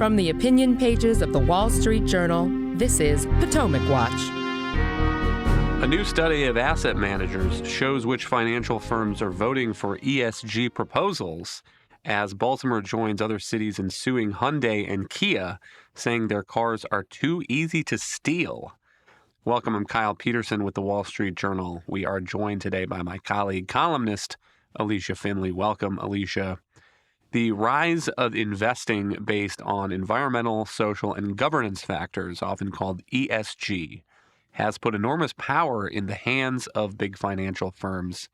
From the opinion pages of the Wall Street Journal, this is Potomac Watch. A new study of asset managers shows which financial firms are voting for ESG proposals as Baltimore joins other cities in suing Hyundai and Kia, saying their cars are too easy to steal. Welcome, I'm Kyle Peterson with the Wall Street Journal. We are joined today by my colleague, columnist Alicia Finley. Welcome, Alicia. The rise of investing based on environmental, social, and governance factors, often called ESG, has put enormous power in the hands of big financial firms.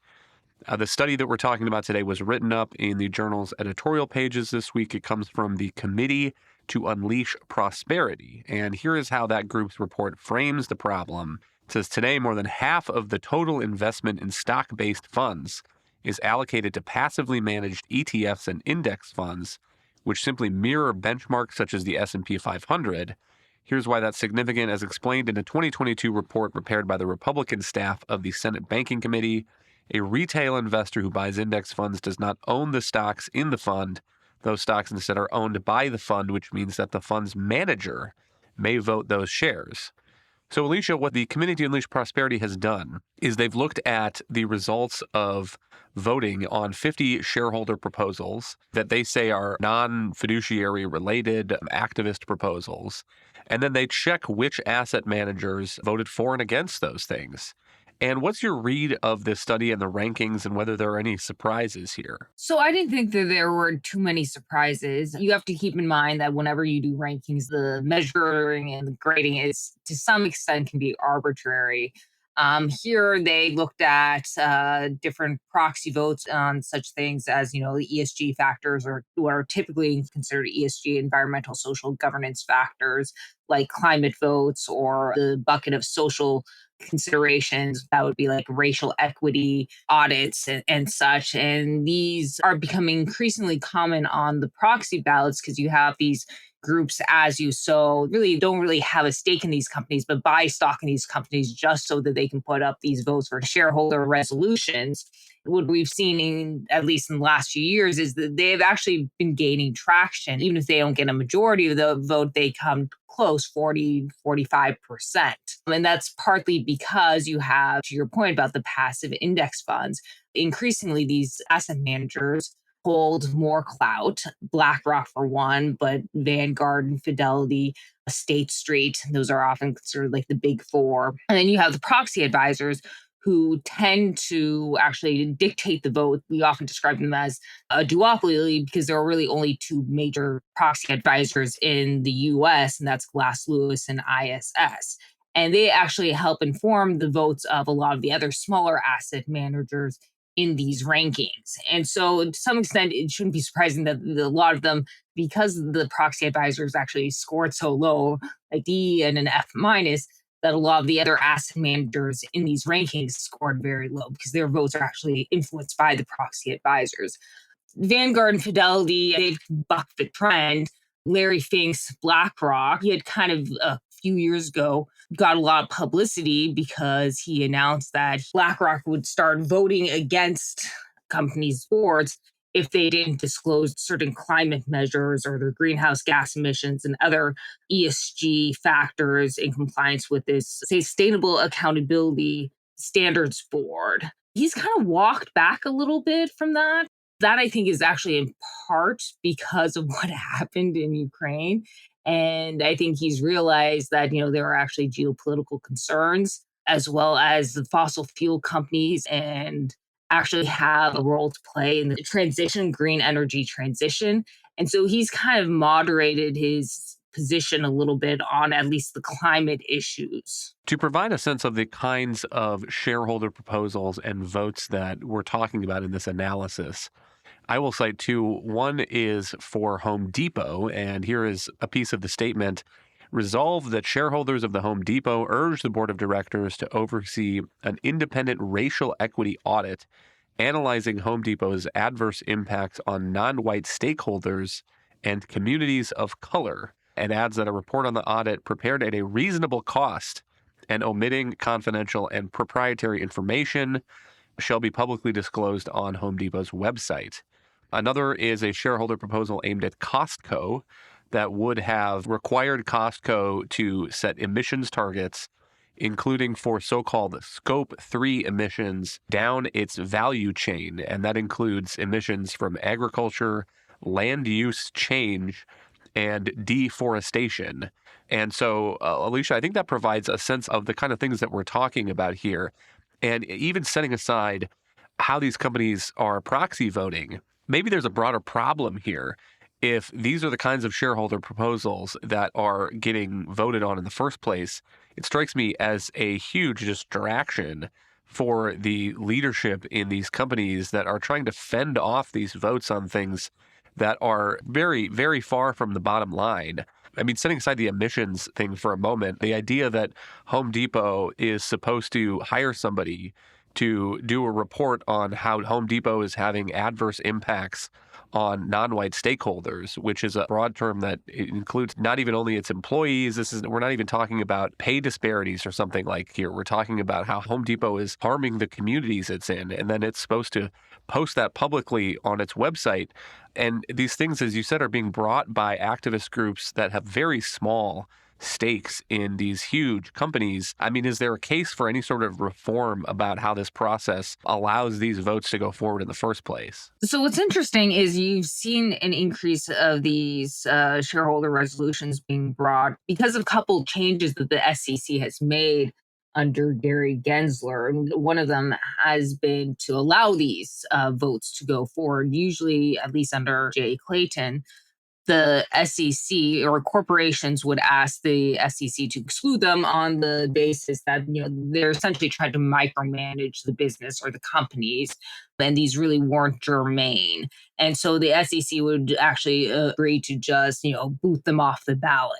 The study that we're talking about today was written up in the journal's editorial pages this week. It comes from the Committee to Unleash Prosperity. And here is how that group's report frames the problem. It says today more than half of the total investment in stock-based funds is allocated to passively managed ETFs and index funds, which simply mirror benchmarks such as the S&P 500. Here's why that's significant, as explained in a 2022 report prepared by the Republican staff of the Senate Banking Committee. A retail investor who buys index funds does not own the stocks in the fund. Those stocks instead are owned by the fund, which means that the fund's manager may vote those shares. So, Alicia, what the Committee to Unleash Prosperity has done is they've looked at the results of voting on 50 shareholder proposals that they say are non-fiduciary related activist proposals. And then they check which asset managers voted for and against those things. And what's your read of this study and the rankings and whether there are any surprises here? So I didn't think that there were too many surprises. You have to keep in mind that whenever you do rankings, the measuring and the grading is to some extent can be arbitrary. Here they looked at different proxy votes on such things as, the ESG factors or what are typically considered ESG, environmental, social governance factors like climate votes or the bucket of social considerations that would be like racial equity audits and such. And these are becoming increasingly common on the proxy ballots because you have these groups as you sow really don't really have a stake in these companies, but buy stock in these companies just so that they can put up these votes for shareholder resolutions. What we've seen, at least in the last few years, is that they've actually been gaining traction. Even if they don't get a majority of the vote, they come close, 40, 45%. And that's partly because you have, to your point about the passive index funds, increasingly these asset managers hold more clout. BlackRock for one, but Vanguard and Fidelity, State Street, those are often considered like the big four. And then you have the proxy advisors who tend to actually dictate the vote. We often describe them as a duopoly because there are really only two major proxy advisors in the US, and that's Glass Lewis and ISS. And they actually help inform the votes of a lot of the other smaller asset managers in these rankings. And so to some extent, it shouldn't be surprising that a lot of them, because the proxy advisors actually scored so low, a D and an F minus, that a lot of the other asset managers in these rankings scored very low because their votes are actually influenced by the proxy advisors. Vanguard and Fidelity, they've bucked the trend. Larry Fink's BlackRock, he had kind of a few years ago got a lot of publicity because he announced that BlackRock would start voting against companies' boards if they didn't disclose certain climate measures or their greenhouse gas emissions and other ESG factors in compliance with this Sustainable Accountability Standards Board. He's kind of walked back a little bit from that. That, I think, is actually in part because of what happened in Ukraine. And I think he's realized that, there are actually geopolitical concerns as well as the fossil fuel companies and actually have a role to play in the transition, green energy transition. And so he's kind of moderated his position a little bit on at least the climate issues. To provide a sense of the kinds of shareholder proposals and votes that we're talking about in this analysis, I will cite two. One is for Home Depot, and here is a piece of the statement. Resolve that shareholders of the Home Depot urge the board of directors to oversee an independent racial equity audit analyzing Home Depot's adverse impacts on non-white stakeholders and communities of color, and adds that a report on the audit prepared at a reasonable cost and omitting confidential and proprietary information shall be publicly disclosed on Home Depot's website. Another is a shareholder proposal aimed at Costco. that would have required Costco to set emissions targets, including for so-called Scope 3 emissions down its value chain. And that includes emissions from agriculture, land use change, and deforestation. And so, Alicia, I think that provides a sense of the kind of things that we're talking about here. And even setting aside how these companies are proxy voting, maybe there's a broader problem here. If these are the kinds of shareholder proposals that are getting voted on in the first place, it strikes me as a huge distraction for the leadership in these companies that are trying to fend off these votes on things that are very, very far from the bottom line. I mean, setting aside the emissions thing for a moment, the idea that Home Depot is supposed to hire somebody to do a report on how Home Depot is having adverse impacts on non-white stakeholders, which is a broad term that includes not even only its employees. We're not even talking about pay disparities or something like here. We're talking about how Home Depot is harming the communities it's in, and then it's supposed to post that publicly on its website. And these things, as you said, are being brought by activist groups that have very small stakes in these huge companies. I mean, is there a case for any sort of reform about how this process allows these votes to go forward in the first place? So what's interesting is you've seen an increase of these shareholder resolutions being brought because of a couple changes that the SEC has made under Gary Gensler. And one of them has been to allow these votes to go forward, usually at least under Jay Clayton. The SEC or corporations would ask the SEC to exclude them on the basis that they're essentially trying to micromanage the business or the companies, and these really weren't germane. And so the SEC would actually agree to just boot them off the ballot.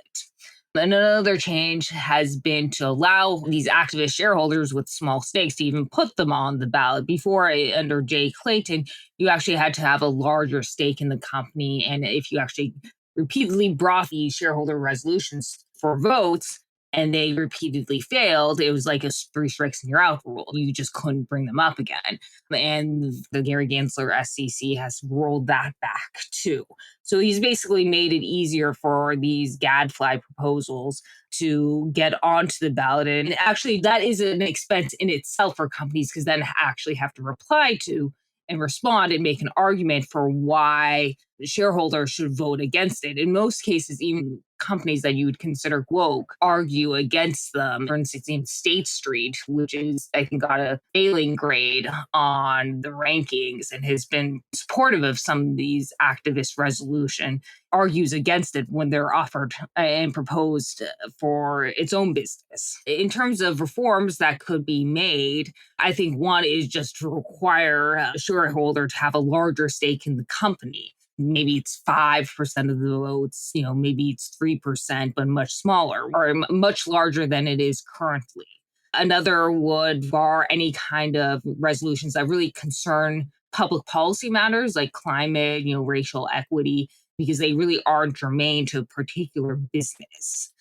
Another change has been to allow these activist shareholders with small stakes to even put them on the ballot. Before, under Jay Clayton, you actually had to have a larger stake in the company. And if you actually repeatedly brought these shareholder resolutions for votes and they repeatedly failed, it was like a 3 strikes and you're out rule. You just couldn't bring them up again. And the Gary Gensler SEC has rolled that back too. So he's basically made it easier for these gadfly proposals to get onto the ballot. And actually, that is an expense in itself for companies because then actually have to reply to and respond and make an argument for why the shareholders should vote against it. In most cases, even companies that you would consider woke argue against them. For instance, in State Street, which is, I think, got a failing grade on the rankings and has been supportive of some of these activist resolution, argues against it when they're offered and proposed for its own business. In terms of reforms that could be made, I think one is just to require a shareholder to have a larger stake in the company. Maybe it's 5% of the votes, maybe it's 3%, but much smaller or much larger than it is currently. Another would bar any kind of resolutions that really concern public policy matters like climate, racial equity, because they really aren't germane to a particular business.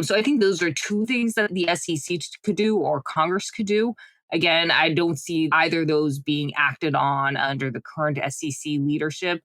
So I think those are two things that the SEC could do or Congress could do. Again, I don't see either of those being acted on under the current SEC leadership.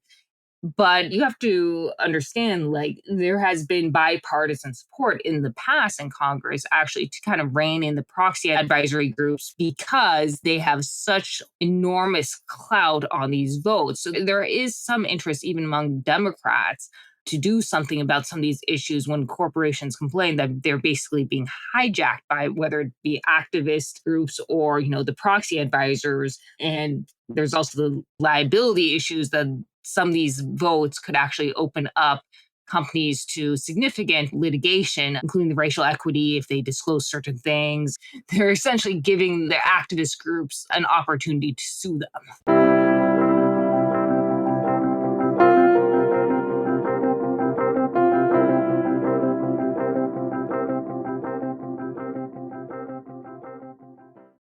But you have to understand, there has been bipartisan support in the past in Congress actually to kind of rein in the proxy advisory groups because they have such enormous clout on these votes. So there is some interest even among Democrats to do something about some of these issues when corporations complain that they're basically being hijacked by whether it be activist groups or, the proxy advisors. And there's also the liability issues that some of these votes could actually open up companies to significant litigation, including the racial equity if they disclose certain things. They're essentially giving the activist groups an opportunity to sue them.